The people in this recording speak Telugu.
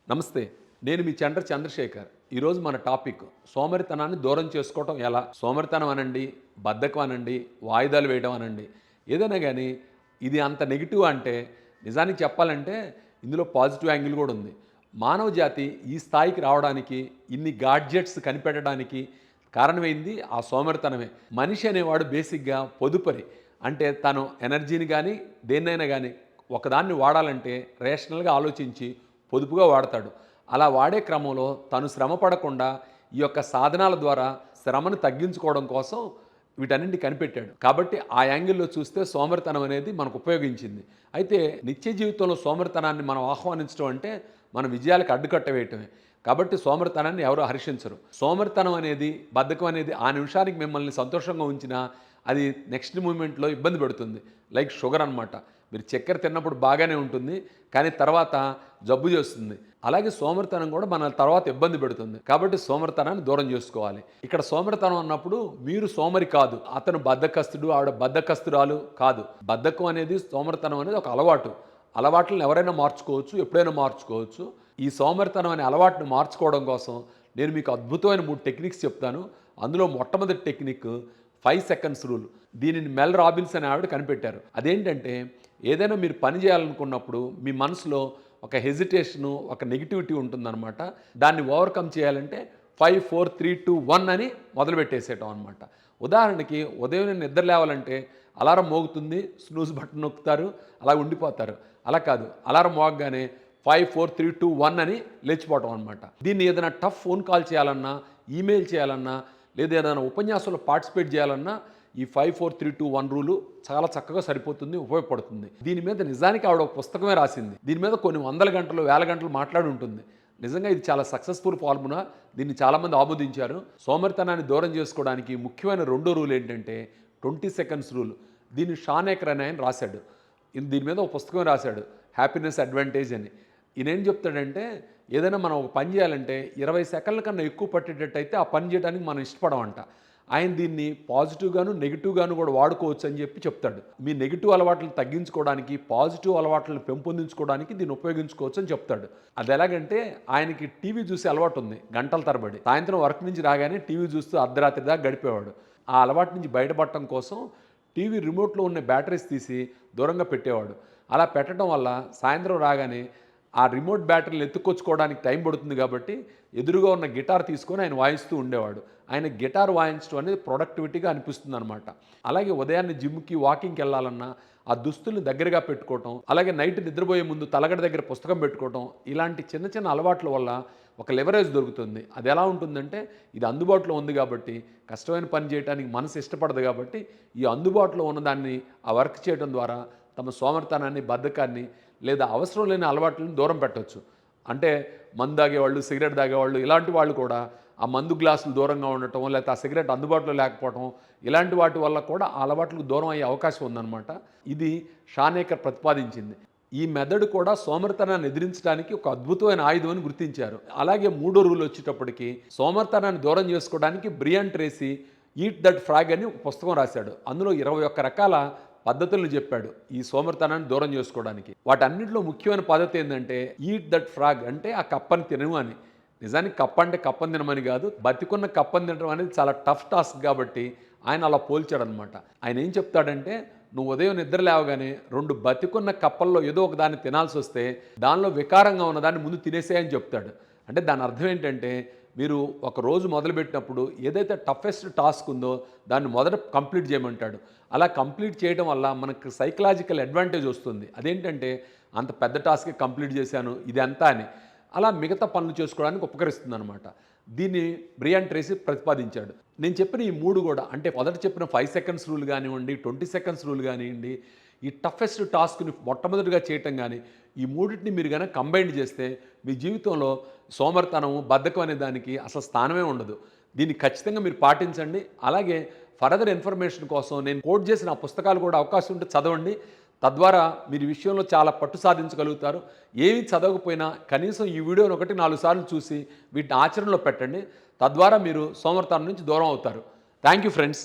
నమస్తే. నేను మీ చంద్రశేఖర్. ఈరోజు మన టాపిక్ సోమరితనాన్ని దూరం చేసుకోవటం ఎలా? సోమరితనం అనండి, బద్ధకం అనండి, వాయిదాలు వేయడం అనండి. ఏదైనా గానీ ఇది అంత నెగెటివ్ అంటే నిజానికి చెప్పాలంటే ఇందులో పాజిటివ్ యాంగిల్ కూడా ఉంది. మానవ జాతి ఈ స్థాయికి రావడానికి, ఇన్ని గాడ్జెట్స్ కనిపెట్టడానికి కారణమైంది ఆ సోమరితనమే. మనిషి అనేవాడు బేసిక్‌గా పొదుపరి. అంటే తను ఎనర్జీని గానీ, దేన్నైనా గానీ ఒకదాన్ని వాడాలంటే రేషనల్‌గా ఆలోచించి పొదుపుగా వాడతాడు. అలా వాడే క్రమంలో తను శ్రమ పడకుండా ఈ యొక్క సాధనాల ద్వారా శ్రమను తగ్గించుకోవడం కోసం వీటన్నింటిని కనిపెట్టాడు. కాబట్టి ఆ యాంగిల్‌లో చూస్తే సోమరితనం అనేది మనకు ఉపయోగించింది. అయితే నిత్య జీవితంలో సోమరితనాన్ని మనం ఆహ్వానించడం అంటే మన విజయాలకు అడ్డుకట్ట వేయటమే. కాబట్టి సోమరితనాన్ని ఎవరు హర్షించరు. సోమరితనం అనేది, బద్ధకం అనేది ఆ నిమిషానికి మిమ్మల్ని సంతోషంగా ఉంచినా అది నెక్స్ట్ మూమెంట్‌లో ఇబ్బంది పెడుతుంది. లైక్ షుగర్ అనమాట. మీరు చక్కెర తిన్నప్పుడు బాగానే ఉంటుంది. కానీ తర్వాత జబ్బు చేస్తుంది. అలాగే సోమరితనం కూడా మన తర్వాత ఇబ్బంది పెడుతుంది. కాబట్టి సోమరితనాన్ని దూరం చేసుకోవాలి. ఇక్కడ సోమరితనం అన్నప్పుడు మీరు సోమరి కాదు. అతను బద్ధకస్తుడు, ఆవిడ బద్ధకస్తురాలు కాదు. బద్ధకం అనేది, సోమరితనం అనేది ఒక అలవాటు. అలవాట్లను ఎవరైనా మార్చుకోవచ్చు, ఎప్పుడైనా మార్చుకోవచ్చు. ఈ సోమరితనం అనే అలవాటును మార్చుకోవడం కోసం నేను మీకు అద్భుతమైన 3 టెక్నిక్స్ చెప్తాను. అందులో మొట్టమొదటి టెక్నిక్ 5 సెకండ్స్ రూల్. దీనిని మెల్ రాబిన్స్ అనే ఆవిడ కనిపెట్టారు. అదేంటంటే ఏదైనా మీరు పని చేయాలనుకున్నప్పుడు మీ మనసులో ఒక హెజిటేషను, ఒక నెగిటివిటీ ఉంటుందన్నమాట. దాన్ని ఓవర్‌కమ్ చేయాలంటే 5, 4, 3, 2, 1 అని మొదలుపెట్టేసేయటం అనమాట. ఉదాహరణకి ఉదయం నిద్ర లేవాలంటే అలారం మోగుతుంది, స్నూజ్ బటన్ నొక్కుతారు, అలా ఉండిపోతారు. అలా కాదు, అలారం మోగగానే 5, 4, 3, 2, 1 అని లేచిపోవటం అనమాట. దీన్ని ఏదైనా టఫ్ ఫోన్ కాల్ చేయాలన్నా, ఈమెయిల్ చేయాలన్నా, లేదా ఏదైనా ఉపన్యాసంలో పార్టిసిపేట్ చేయాలన్నా ఈ 5, 4, 3, 2, 1 రూలు చాలా చక్కగా సరిపోతుంది, ఉపయోగపడుతుంది. దీని మీద నిజానికి ఆవిడ ఒక పుస్తకమే రాసింది. దీని మీద కొన్ని వందల గంటలు, వేల గంటలు మాట్లాడి ఉంటుంది. నిజంగా ఇది చాలా సక్సెస్ఫుల్ ఫార్ములా. దీన్ని చాలామంది ఆమోదించారు. సోమరితనాన్ని దూరం చేసుకోవడానికి ముఖ్యమైన రెండో రూల్ ఏంటంటే 20 సెకండ్స్ రూల్. దీన్ని షానేకర్ అనే ఆయన రాశాడు. దీని మీద ఒక పుస్తకం రాశాడు, హ్యాపీనెస్ అడ్వాంటేజ్ అని. ఈయన ఏం చెప్తాడంటే ఏదైనా మనం ఒక పని చేయాలంటే 20 సెకండ్ల కన్నా ఎక్కువ పట్టేటట్టయితే ఆ పని చేయడానికి మనం ఇష్టపడమంట. ఆయన దీన్ని పాజిటివ్‌గాను, నెగిటివ్‌గాను కూడా వాడుకోవచ్చు అని చెప్తాడు. మీ నెగిటివ్ అలవాట్లను తగ్గించుకోవడానికి, పాజిటివ్ అలవాట్లను పెంపొందించుకోవడానికి దీన్ని ఉపయోగించుకోవచ్చు అని చెప్తాడు. అది ఎలాగంటే ఆయనకి టీవీ చూసే అలవాటు ఉంది గంటల తరబడి. సాయంత్రం వర్క్ నుంచి రాగానే టీవీ చూస్తూ అర్ధరాత్రి దాకా గడిపేవాడు. ఆ అలవాటు నుంచి బయటపడటం కోసం టీవీ రిమోట్‌లో ఉన్న బ్యాటరీస్ తీసి దూరంగా పెట్టేవాడు. అలా పెట్టడం వల్ల సాయంత్రం రాగానే ఆ రిమోట్ బ్యాటరీలు ఎత్తుకొచ్చుకోవడానికి టైం పడుతుంది కాబట్టి ఎదురుగా ఉన్న గిటార్ తీసుకొని ఆయన వాయిస్తూ ఉండేవాడు. ఆయన గిటార్ వాయించడం అనేది ప్రొడక్టివిటీగా అనిపిస్తుంది అనమాట. అలాగే ఉదయాన్నే జిమ్‌కి, వాకింగ్‌కి వెళ్ళాలన్నా ఆ దుస్తుల్ని దగ్గరగా పెట్టుకోవటం, అలాగే నైట్ నిద్రపోయే ముందు తలగడ దగ్గర పుస్తకం పెట్టుకోవటం, ఇలాంటి చిన్న చిన్న అలవాట్ల వల్ల ఒక లెవరేజ్ దొరుకుతుంది. అది ఎలా ఉంటుందంటే ఇది అందుబాటులో ఉంది కాబట్టి, కష్టమైన పని చేయడానికి మనసు ఇష్టపడదు కాబట్టి, ఈ అందుబాటులో ఉన్నదాన్ని ఆ వర్క్ చేయడం ద్వారా తమ సోమరితనాన్ని, బద్ధకాన్ని లేదా అవసరం లేని అలవాట్లను దూరం పెట్టొచ్చు. అంటే మందు తాగేవాళ్ళు, సిగరెట్ తాగేవాళ్ళు ఇలాంటి వాళ్ళు కూడా ఆ మందు గ్లాసులు దూరంగా ఉండటం, లేకపోతే ఆ సిగరెట్ అందుబాటులో లేకపోవటం, ఇలాంటి వాటి వల్ల కూడా ఆ అలవాట్లకు దూరం అయ్యే అవకాశం ఉందన్నమాట. ఇది షానేకర్ ప్రతిపాదించింది. ఈ మెథడ్ కూడా సోమరితనాన్ని ఎదిరించడానికి ఒక అద్భుతమైన ఆయుధం అని గుర్తించారు. అలాగే మూడో రూల్ వచ్చేటప్పటికి సోమరితనాన్ని దూరం చేసుకోవడానికి Brian Tracy eat that frog అని ఒక పుస్తకం రాశాడు. అందులో 21 రకాల పద్ధతులను చెప్పాడు ఈ సోమరితనాన్ని దూరం చేసుకోవడానికి. వాటన్నింటిలో ముఖ్యమైన పద్ధతి ఏంటంటే ఈట్ దట్ ఫ్రాగ్, అంటే ఆ కప్పని తినము అని. నిజానికి కప్ప అంటే కప్పని తినమని కాదు, బతికున్న కప్పని తినడం అనేది చాలా టఫ్ టాస్క్ కాబట్టి ఆయన అలా పోల్చాడనమాట. ఆయన ఏం చెప్తాడంటే నువ్వు ఉదయం నిద్ర లేవగానే 2 బతికున్న కప్పల్లో ఏదో ఒక దాన్ని తినాల్సి వస్తే దానిలో వికారంగా ఉన్నదాన్ని ముందు తినేసేయని చెప్తాడు. అంటే దాని అర్థం ఏంటంటే మీరు ఒక రోజు మొదలుపెట్టినప్పుడు ఏదైతే టఫెస్ట్ టాస్క్ ఉందో దాన్ని మొదట కంప్లీట్ చేయమంటాడు. అలా కంప్లీట్ చేయడం వల్ల మనకు సైకలాజికల్ అడ్వాంటేజ్ వస్తుంది. అదేంటంటే అంత పెద్ద టాస్కే కంప్లీట్ చేశాను ఇది అంతా అని. అలా మిగతా పనులు చేసుకోవడానికి ఉపకరిస్తుంది అనమాట. దీన్ని బ్రియాన్ ట్రేసీ ప్రతిపాదించాడు. నేను చెప్పిన ఈ 3 కూడా, అంటే మొదట చెప్పిన 5 సెకండ్స్ రూల్ కానివ్వండి, 20 సెకండ్స్ రూల్ కానివ్వండి, ఈ టఫెస్ట్ టాస్క్ని మొట్టమొదటిగా చేయటం కానీ, ఈ మూడింటిని మీరు కనుక కంబైన్ చేస్తే మీ జీవితంలో సోమరితనము, బద్ధకం అనే దానికి అసలు స్థానమే ఉండదు. దీన్ని ఖచ్చితంగా మీరు పాటించండి. అలాగే ఫర్దర్ ఇన్ఫర్మేషన్ కోసం నేను కోట్ చేసిన ఆ పుస్తకాలు కూడా అవకాశం ఉంటే చదవండి. తద్వారా మీరు ఈ విషయంలో చాలా పట్టు సాధించగలుగుతారు. ఏమీ చదవకపోయినా కనీసం ఈ వీడియోని 1, 4 సార్లు చూసి వీటిని ఆచరణలో పెట్టండి. తద్వారా మీరు సోమరితనం నుంచి దూరం అవుతారు. Thank you friends.